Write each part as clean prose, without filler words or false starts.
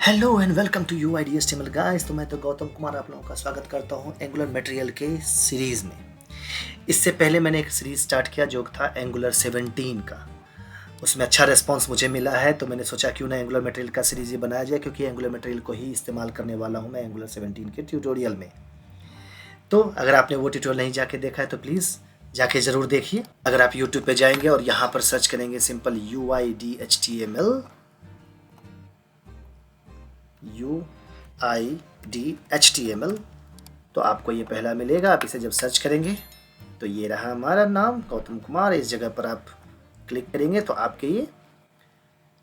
Hello and welcome to you I D guys. तो मैं तो गौतम कुमार आप लोगों का स्वागत करता हूं एंगुलर मटेरियल के सीरीज़ में। इससे पहले मैंने एक सीरीज़ स्टार्ट किया जो था एंगुलर 17 का। उसमें अच्छा रिस्पांस मुझे मिला है, तो मैंने सोचा क्यों ना एंगुलर मटेरियल का सीरीज़ ये बनाया जाए, क्योंकि एंगुलर मटेरियल को ही इस्तेमाल करने वाला हूँ मैं एंगुलर 17 के ट्यूटोरियल में। तो अगर आपने वो ट्यूटोरियल नहीं जाके देखा है तो प्लीज़ जाके ज़रूर देखिए। अगर आप यूट्यूब पे जाएंगे और यहाँ पर सर्च करेंगे सिंपल UIDHTML तो आपको ये पहला मिलेगा। आप इसे जब सर्च करेंगे तो ये रहा हमारा नाम गौतम कुमार। इस जगह पर आप क्लिक करेंगे तो आपके ये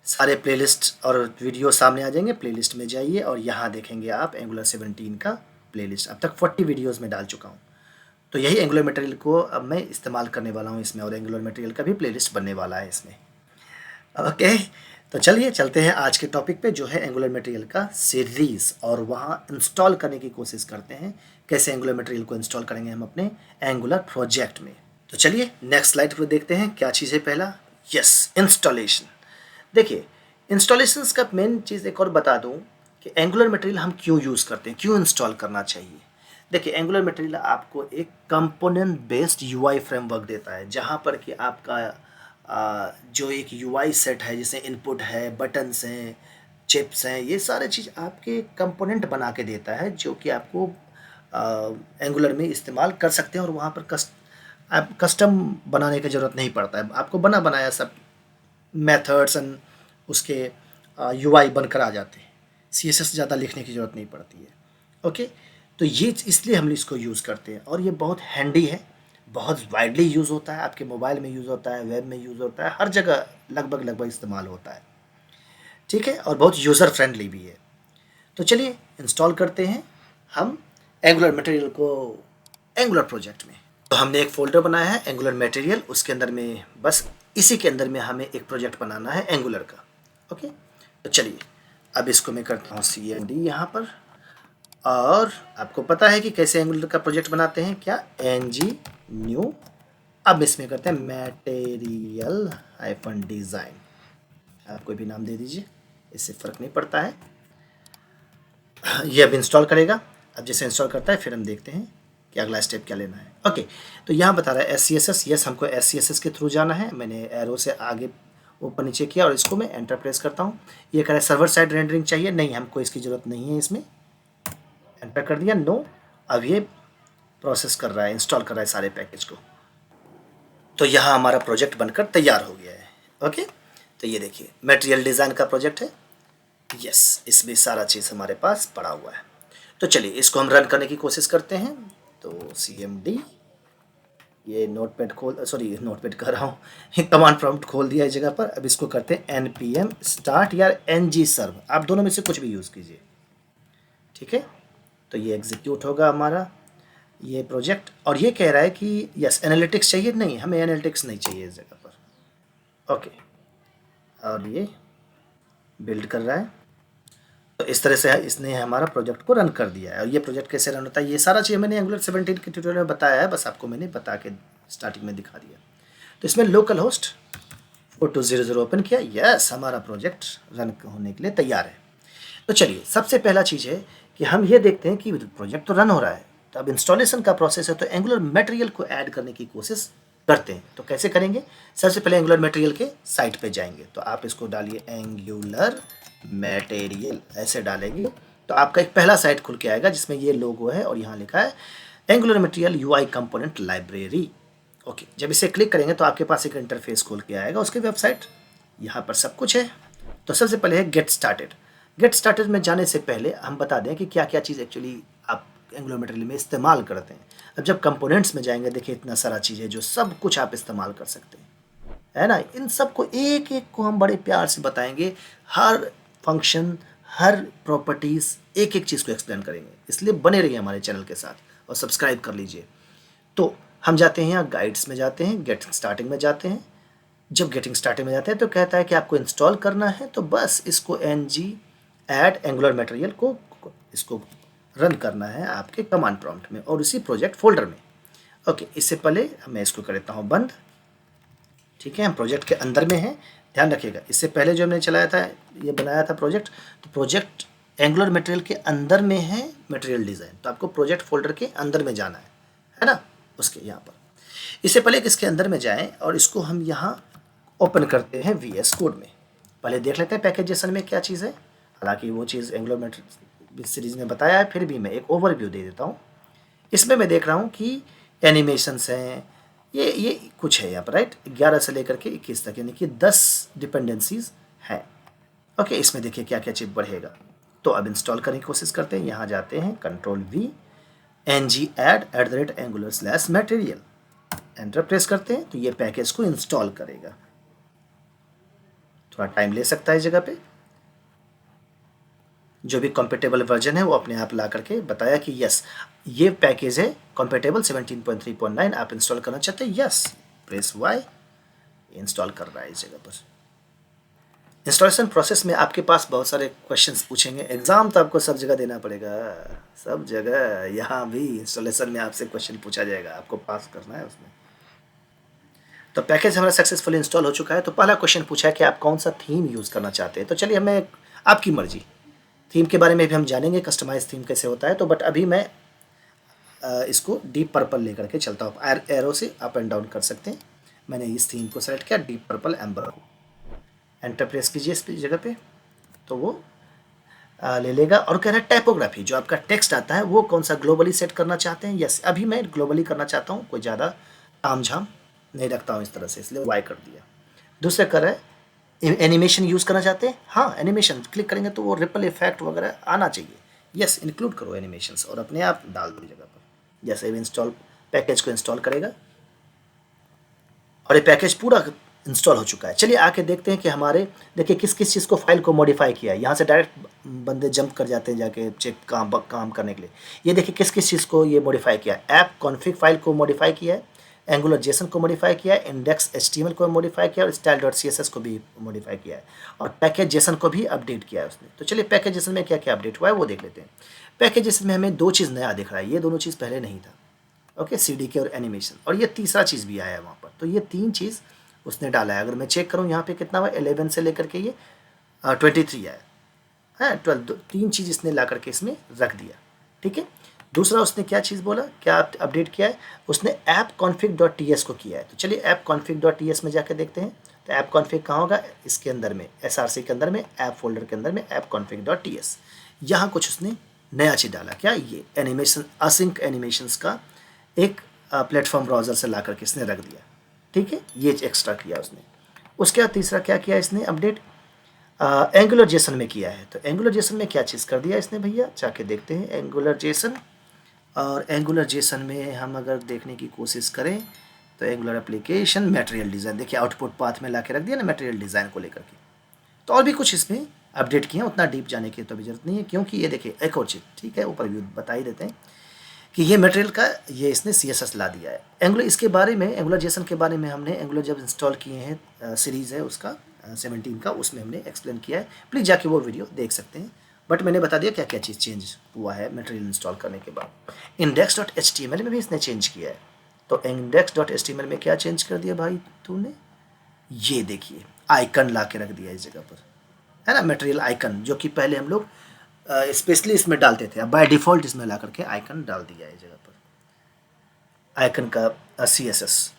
सारे प्लेलिस्ट और वीडियो सामने आ जाएंगे। प्लेलिस्ट में जाइए और यहाँ देखेंगे आप एंगुलर 17 का प्लेलिस्ट। अब तक 40 वीडियोस में डाल चुका हूँ। तो यही एंगुलर मटेरियल को अब मैं इस्तेमाल करने वाला हूँ इसमें, और एंगुलर मटेरियल का भी प्लेलिस्ट बनने वाला है इसमें। ओके, तो चलिए चलते हैं आज के टॉपिक पे जो है एंगुलर मटेरियल का सीरीज़, और वहाँ इंस्टॉल करने की कोशिश करते हैं कैसे एंगुलर मटेरियल को इंस्टॉल करेंगे हम अपने एंगुलर प्रोजेक्ट में। तो चलिए नेक्स्ट स्लाइड पर देखते हैं क्या चीज़ है। पहला इंस्टॉलेशन। देखिए, इंस्टॉलेशंस का मेन चीज़ एक और बता दूँ कि एंगुलर मटेरियल हम क्यों यूज़ करते हैं, क्यों इंस्टॉल करना चाहिए। देखिए, एंगुलर मटेरियल आपको एक कंपोनेंट बेस्ड यूआई फ्रेमवर्क देता है, जहाँ पर कि आपका जो एक यूआई सेट है, जिसमें इनपुट है, बटन्स हैं, चिप्स हैं, ये सारे चीज़ आपके कंपोनेंट बना के देता है, जो कि आपको एंगुलर में इस्तेमाल कर सकते हैं। और वहाँ पर आप कस्टम बनाने की ज़रूरत नहीं पड़ता है, आपको बना बनाया सब मेथड्स एंड उसके यूआई बनकर आ जाते हैं। सीएसएस ज़्यादा लिखने की ज़रूरत नहीं पड़ती है। ओके, तो ये इसलिए हम इसको यूज़ करते हैं, और ये बहुत हैंडी है, बहुत वाइडली यूज़ होता है। आपके मोबाइल में यूज़ होता है, वेब में यूज़ होता है, हर जगह लगभग इस्तेमाल होता है। ठीक है, और बहुत यूज़र फ्रेंडली भी है। तो चलिए इंस्टॉल करते हैं हम एंगुलर मटेरियल को एंगुलर प्रोजेक्ट में। तो हमने एक फोल्डर बनाया है एंगुलर मटेरियल, उसके अंदर में बस इसी के अंदर में हमें एक प्रोजेक्ट बनाना है एंगुलर का। ओके, तो चलिए अब इसको मैं करता हूँ CMD यहाँ पर। और आपको पता है कि कैसे एंगुलर का प्रोजेक्ट बनाते हैं, क्या NG न्यू। अब इसमें करते हैं मटेरियल -डिज़ाइन। आप कोई भी नाम दे दीजिए, इससे फ़र्क नहीं पड़ता है। ये अब इंस्टॉल करेगा। अब जैसे इंस्टॉल करता है फिर हम देखते हैं कि अगला स्टेप क्या लेना है। ओके, तो यहाँ बता रहा है SCSS। यस, हमको SCSS के थ्रू जाना है। मैंने एरो से आगे ऊपर नीचे किया और इसको मैं एंटर प्रेस करता हूँ। ये कह रहा है सर्वर साइड रेंडरिंग चाहिए, नहीं हमको इसकी ज़रूरत नहीं है। इसमें एंटर कर दिया, नो। अब ये प्रोसेस कर रहा है, इंस्टॉल कर रहा है सारे पैकेज को। तो यहाँ हमारा प्रोजेक्ट बनकर तैयार हो गया है। ओके, तो ये देखिए मटेरियल डिज़ाइन का प्रोजेक्ट है। यस, इसमें सारा चीज़ हमारे पास पड़ा हुआ है। तो चलिए इसको हम रन करने की कोशिश करते हैं। तो CMD, ये नोटपैड कर रहा हूँ, कमांड प्रॉम्प्ट खोल दिया इस जगह पर। अब इसको करते हैं NPM स्टार्ट या NG सर्व, आप दोनों में से कुछ भी यूज़ कीजिए। ठीक है, तो ये एग्जीक्यूट होगा हमारा ये प्रोजेक्ट। और ये कह रहा है कि यस एनालिटिक्स चाहिए, नहीं हमें एनालिटिक्स नहीं चाहिए इस जगह पर। ओके, और ये बिल्ड कर रहा है। तो इस तरह से इसने हमारा प्रोजेक्ट को रन कर दिया है। और ये प्रोजेक्ट कैसे रन होता है, ये सारा चीज़ मैंने एंगुलर 17 के ट्यूटोरियल में बताया है, बस आपको मैंने बता के स्टार्टिंग में दिखा दिया। तो इसमें लोकल होस्ट 4200 ओपन किया। यस, हमारा प्रोजेक्ट रन होने के लिए तैयार है। तो चलिए सबसे पहला चीज़ है कि हम ये देखते हैं कि प्रोजेक्ट तो रन हो रहा है, तो अब इंस्टॉलेशन का प्रोसेस है, तो एंगुलर मटेरियल को ऐड करने की कोशिश करते हैं। तो कैसे करेंगे, सबसे पहले एंगुलर मटेरियल के साइट पे जाएंगे। तो आप इसको डालिए एंगुलर मटेरियल, ऐसे डालेंगे तो आपका एक पहला साइट खुल के आएगा जिसमें ये लोगो है और यहाँ लिखा है angular material UI component library. Okay, जब इसे क्लिक करेंगे तो आपके पास एक इंटरफेस खोल के आएगा, उसकी वेबसाइट। यहाँ पर सब कुछ है। तो सबसे पहले है गेट स्टार्टेड। गेट स्टार्टेड में जाने से पहले हम बता दें कि क्या क्या चीज़ एक्चुअली आप एंगुलर मटेरियल में इस्तेमाल करते हैं। अब जब कंपोनेंट्स में जाएंगे, देखिए इतना सारा चीज़ है जो सब कुछ आप इस्तेमाल कर सकते हैं, है ना। इन सब को एक एक को हम बड़े प्यार से बताएंगे, हर फंक्शन, हर प्रॉपर्टीज़, एक एक चीज़ को एक्सप्लेन करेंगे। इसलिए बने रहिए हमारे चैनल के साथ और सब्सक्राइब कर लीजिए। तो हम जाते हैं यहाँ गाइड्स में जाते हैं, गेटिंग स्टार्टिंग में जाते हैं। जब गेटिंग स्टार्टिंग में जाते हैं तो कहता है कि आपको इंस्टॉल करना है, तो बस इसको NG ऐड एंगुलर मटेरियल को इसको रन करना है आपके कमांड प्रॉम्प्ट में और उसी प्रोजेक्ट फोल्डर में। ओके, इससे पहले मैं इसको कर देता हूँ बंद। ठीक है, हम प्रोजेक्ट के अंदर में हैं, ध्यान रखिएगा, इससे पहले जो हमने चलाया था, ये बनाया था प्रोजेक्ट, तो प्रोजेक्ट एंगुलर मटेरियल के अंदर में है मटेरियल डिज़ाइन, तो आपको प्रोजेक्ट फोल्डर के अंदर में जाना है ना, उसके यहाँ पर। इससे पहले कि इसके अंदर में जाएं और इसको हम यहाँ ओपन करते हैं VS कोड में, पहले देख लेते हैं पैकेजेशन में क्या चीज़ है। हालांकि वो चीज़ एंगुलर मटेरियल सीरीज़ में बताया है, फिर भी मैं एक ओवरव्यू दे देता हूँ। इसमें मैं देख रहा हूँ कि एनिमेशंस हैं, ये कुछ है यहाँ पर, राइट, 11 से लेकर के 21 तक, यानी कि 10 डिपेंडेंसीज हैं। ओके, इसमें देखिए क्या क्या चीज़ बढ़ेगा। तो अब इंस्टॉल करने की कोशिश करते हैं, यहाँ जाते हैं, Ctrl+V, ng_add@angular/material, एंटर प्रेस करते हैं, तो ये पैकेज को इंस्टॉल करेगा। थोड़ा टाइम ले सकता है इस जगह पे, जो भी कॉम्पेटेबल वर्जन है वो अपने आप ला करके बताया कि यस ये पैकेज है कॉम्पेटेबल 17.3.9, आप इंस्टॉल करना चाहते हैं, यस, प्रेस वाई, इंस्टॉल कर रहा है इस जगह पर। इंस्टॉलेशन प्रोसेस में आपके पास बहुत सारे क्वेश्चंस पूछेंगे, एग्जाम तो आपको सब जगह देना पड़ेगा, सब जगह, यहाँ भी इंस्टॉलेशन में आपसे क्वेश्चन पूछा जाएगा, आपको पास करना है उसमें। तो पैकेज हमारा सक्सेसफुली इंस्टॉल हो चुका है। तो पहला क्वेश्चन पूछा है कि आप कौन सा थीम यूज़ करना चाहते हैं, तो चलिए हमें, आपकी मर्जी, थीम के बारे में भी हम जानेंगे, कस्टमाइज थीम कैसे होता है। तो बट अभी मैं इसको डीप पर्पल लेकर के चलता हूँ, एरो से अप एंड डाउन कर सकते हैं। मैंने इस थीम को सेलेक्ट किया, डीप पर्पल एम्बर को, एंटर प्रेस कीजिए इस जगह पे, तो वो ले लेगा और कह रहा है टाइपोग्राफी, जो आपका टेक्स्ट आता है वो कौन सा ग्लोबली सेट करना चाहते हैं। यस, अभी मैं ग्लोबली करना चाहता हूँ, कोई ज़्यादा तामझाम नहीं रखता हूँ इस तरह से, इसलिए वाई कर दिया। दूसरा कर रहा है एनिमेशन यूज़ करना चाहते हैं, हाँ एनिमेशन क्लिक करेंगे तो वो रिपल इफेक्ट वगैरह आना चाहिए, यस इंक्लूड करो एनिमेशंस, और अपने आप डाल दो जगह पर। जैसे भी इंस्टॉल पैकेज को इंस्टॉल करेगा और ये पैकेज पूरा इंस्टॉल हो चुका है। चलिए आके देखते हैं कि हमारे, देखिए किस किस चीज़ को फाइल को मॉडिफाई किया है। यहाँ से डायरेक्ट बंदे जंप कर जाते हैं जाके चेक काम करने के लिए। ये देखिए किस किस चीज़ को ये मॉडिफाई किया है, ऐप कॉन्फ़िग फाइल को मॉडिफाई किया है, एंगुलर जेसन को मॉडिफाई किया है, इंडेक्स HTML को मॉडिफाई किया है, और style.css को भी मॉडिफाई किया है, और पैकेज जेसन को भी अपडेट किया है उसने। तो चलिए पैकेज जेसन में क्या क्या अपडेट हुआ है वो देख लेते हैं। पैकेज जेसन में हमें दो चीज़ नया दिख रहा है, ये दोनों चीज़ पहले नहीं था, ओके, CDK और एनिमेशन, और ये तीसरा चीज़ भी आया है वहाँ पर। तो ये तीन चीज़ उसने डाला है। अगर मैं चेक करूँ यहाँ पे कितना हुआ, 11 से लेकर के ये 23 आया है, 12, तीन चीज़ इसने ला करके इसमें रख दिया, ठीक है। दूसरा उसने क्या चीज़ बोला, क्या अपडेट किया है, उसने ऐप config.ts को किया है। तो चलिए ऐप config.ts में जाकर देखते हैं। तो ऐप config कहाँ होगा, इसके अंदर में, SRC के अंदर में, ऐप फोल्डर के अंदर में ऐप config.ts, यहाँ कुछ उसने नया चीज़ डाला। क्या, ये एनिमेशन, असिंक एनिमेशंस का एक प्लेटफॉर्म ब्राउज़र से ला करके इसने रख दिया, ठीक है, ये एक्स्ट्रा किया उसने। उसके बाद तीसरा क्या किया इसने अपडेट, एंगुलर जेसन में किया है। तो एंगुलर जेसन में क्या चीज़ कर दिया इसने भैया, जाके देखते हैं एंगुलर जेसन। और एंगुलर जेसन में हम अगर देखने की कोशिश करें तो एंगुलर एप्लीकेशन मटेरियल डिज़ाइन, देखिए आउटपुट पाथ में ला के रख दिया ना मटेरियल डिज़ाइन को लेकर के। तो और भी कुछ इसमें अपडेट किए हैं, उतना डीप जाने की तो अभी जरूरत नहीं है, क्योंकि ये देखिए एक और चीज़, ठीक है, ऊपर व्यू बता ही देते हैं कि ये मटेरियल का ये इसने CSS ला दिया है। एंगुलर, इसके बारे में एंगुलर जेसन के बारे में हमने एंगुलर जब इंस्टॉल किए हैं, सीरीज़ है उसका 17 का, उसमें हमने एक्सप्लेन किया है, प्लीज़ जाके वो वीडियो देख सकते हैं। बट मैंने बता दिया क्या क्या चीज़ चेंज हुआ है मटेरियल इंस्टॉल करने के बाद। index.html में भी इसने चेंज किया है। तो index.html में क्या चेंज कर दिया भाई तूने, ये देखिए आइकन ला के रख दिया इस जगह पर, है ना, मटेरियल आइकन, जो कि पहले हम लोग स्पेशली इसमें डालते थे, अब बाय डिफ़ॉल्ट इसमें ला करके आइकन डाल दिया है इस जगह पर, आइकन का CSS।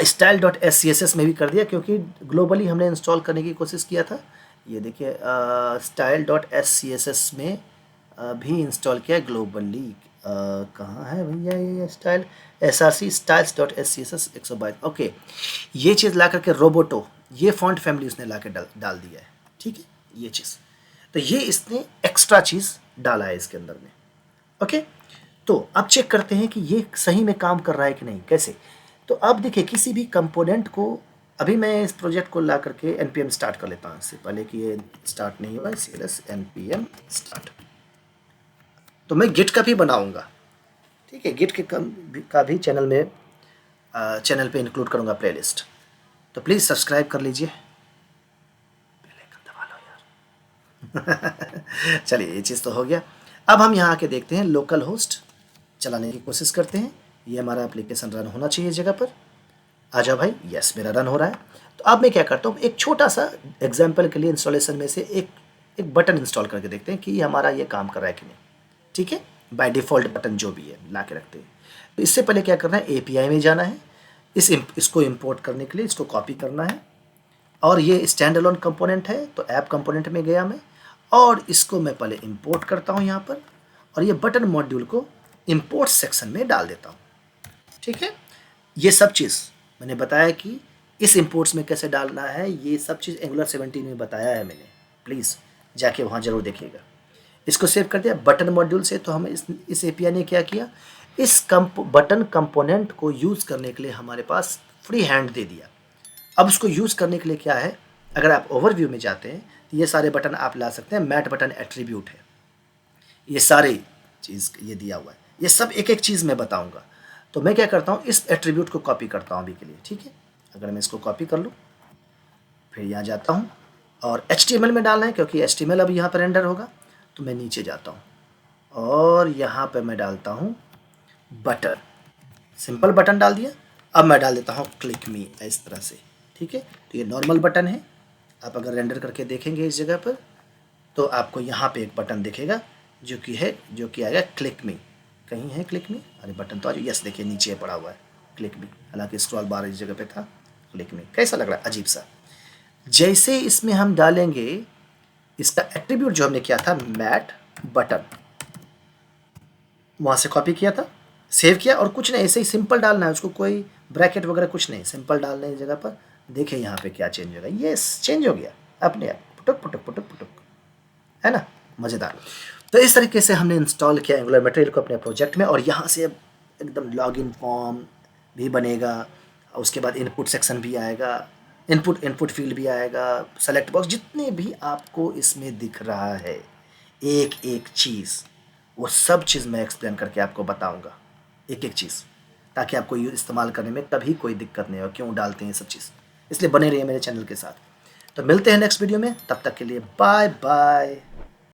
style.scss में भी कर दिया, क्योंकि ग्लोबली हमने इंस्टॉल करने की कोशिश किया था। ये देखिए style.scss में भी इंस्टॉल किया ग्लोबली, कहाँ है भैया ये स्टाइल, SRC styles.scss 122, ओके, ये चीज़ ला करके रोबोटो, ये फॉन्ट फैमिली उसने ला के डाल दिया है, ठीक है, ये चीज़। तो ये इसने एक्स्ट्रा चीज़ डाला है इसके अंदर में, ओके। तो अब चेक करते हैं कि ये सही में काम कर रहा है कि नहीं, कैसे। तो अब देखिए किसी भी कंपोनेंट को, अभी मैं इस प्रोजेक्ट को ला करके npm स्टार्ट कर लेता हूँ, इससे पहले कि ये स्टार्ट नहीं हुआ, CLS npm स्टार्ट। तो मैं गिट का भी बनाऊंगा, ठीक है, गिट का भी चैनल में, चैनल पे इंक्लूड करूंगा प्लेलिस्ट, तो प्लीज़ सब्सक्राइब कर लीजिए, बेल आइकन दबा लो यार। चलिए ये चीज़ तो हो गया। अब हम यहाँ आके देखते हैं, लोकल होस्ट चलाने की कोशिश करते हैं, ये हमारा एप्लीकेशन रन होना चाहिए इस जगह पर। आ जाओ भाई, यस मेरा रन हो रहा है। तो अब मैं क्या करता हूँ, एक छोटा सा एग्जाम्पल के लिए इंस्टॉलेशन में से एक बटन इंस्टॉल करके देखते हैं कि हमारा ये काम कर रहा है कि नहीं। ठीक है, बाय डिफ़ॉल्ट बटन जो भी है ला के रखते हैं। तो इससे पहले क्या करना है, एपीआई में जाना है, इसको इंपोर्ट करने के लिए इसको कॉपी करना है, और ये स्टैंड अलोन कंपोनेंट है तो ऐप कंपोनेंट में गया मैं, और इसको मैं पहले इंपोर्ट करता हूँ यहाँ पर, और ये बटन मॉड्यूल को इंपोर्ट सेक्शन में डाल देता हूँ। ठीक है, ये सब चीज़ मैंने बताया कि इस इंपोर्ट्स में कैसे डालना है, ये सब चीज़ एंगुलर 17 में बताया है मैंने, प्लीज़ जाके वहाँ ज़रूर देखिएगा। इसको सेव कर दिया बटन मॉड्यूल से। तो हम इस एपीआई ने क्या किया, इस बटन कंपोनेंट को यूज़ करने के लिए हमारे पास फ्री हैंड दे दिया। अब उसको यूज़ करने के लिए क्या है, अगर आप ओवरव्यू में जाते हैं तो ये सारे बटन आप ला सकते हैं। मैट बटन एट्रीब्यूट है, ये सारे चीज़ ये दिया हुआ है, ये सब एक एक चीज़ मैं बताऊंगा। तो मैं क्या करता हूँ, इस एट्रीब्यूट को कॉपी करता हूँ अभी के लिए। ठीक है, अगर मैं इसको कॉपी कर लूँ, फिर यहाँ जाता हूँ और HTML में डालना है क्योंकि HTML अब यहाँ पर रेंडर होगा। तो मैं नीचे जाता हूँ और यहाँ पे मैं डालता हूँ बटन, सिंपल बटन डाल दिया। अब मैं डाल देता हूँ क्लिक मी इस तरह से। ठीक है, तो ये नॉर्मल बटन है। आप अगर रेंडर करके देखेंगे इस जगह पर तो आपको यहाँ पे एक बटन दिखेगा जो कि आएगा क्लिक मी। कहीं है क्लिक मी, अरे बटन तो आज, यस देखिए नीचे पड़ा हुआ है क्लिक मी, हालांकि स्क्रॉल बार इस जगह पे था। क्लिक मी कैसा लग रहा है, अजीब सा। जैसे इसमें हम डालेंगे इसका एट्रीब्यूट जो हमने किया था मैट बटन, वहाँ से कॉपी किया था, सेव किया, और कुछ नहीं, ऐसे ही सिंपल डालना है उसको, कोई ब्रैकेट वगैरह कुछ नहीं, सिंपल डालने की जगह पर देखिए यहाँ पे क्या चेंज होगा। यस चेंज हो गया अपने आप, पुटुक पुटुक पुटुक पुटुक, है ना, मज़ेदार। तो इस तरीके से हमने इंस्टॉल किया एंगुलर मटेरियल को अपने प्रोजेक्ट में, और यहाँ से अब एकदम लॉगिन फॉर्म भी बनेगा, उसके बाद इनपुट सेक्शन भी आएगा, इनपुट फील्ड भी आएगा, सेलेक्ट बॉक्स, जितने भी आपको इसमें दिख रहा है एक एक चीज़, वो सब चीज़ मैं एक्सप्लेन करके आपको बताऊंगा एक एक चीज़, ताकि आपको ये इस्तेमाल करने में कभी कोई दिक्कत नहीं हो, क्यों डालते हैं ये सब चीज़। इसलिए बने रहिए मेरे चैनल के साथ। तो मिलते हैं नेक्स्ट वीडियो में, तब तक के लिए बाय बाय।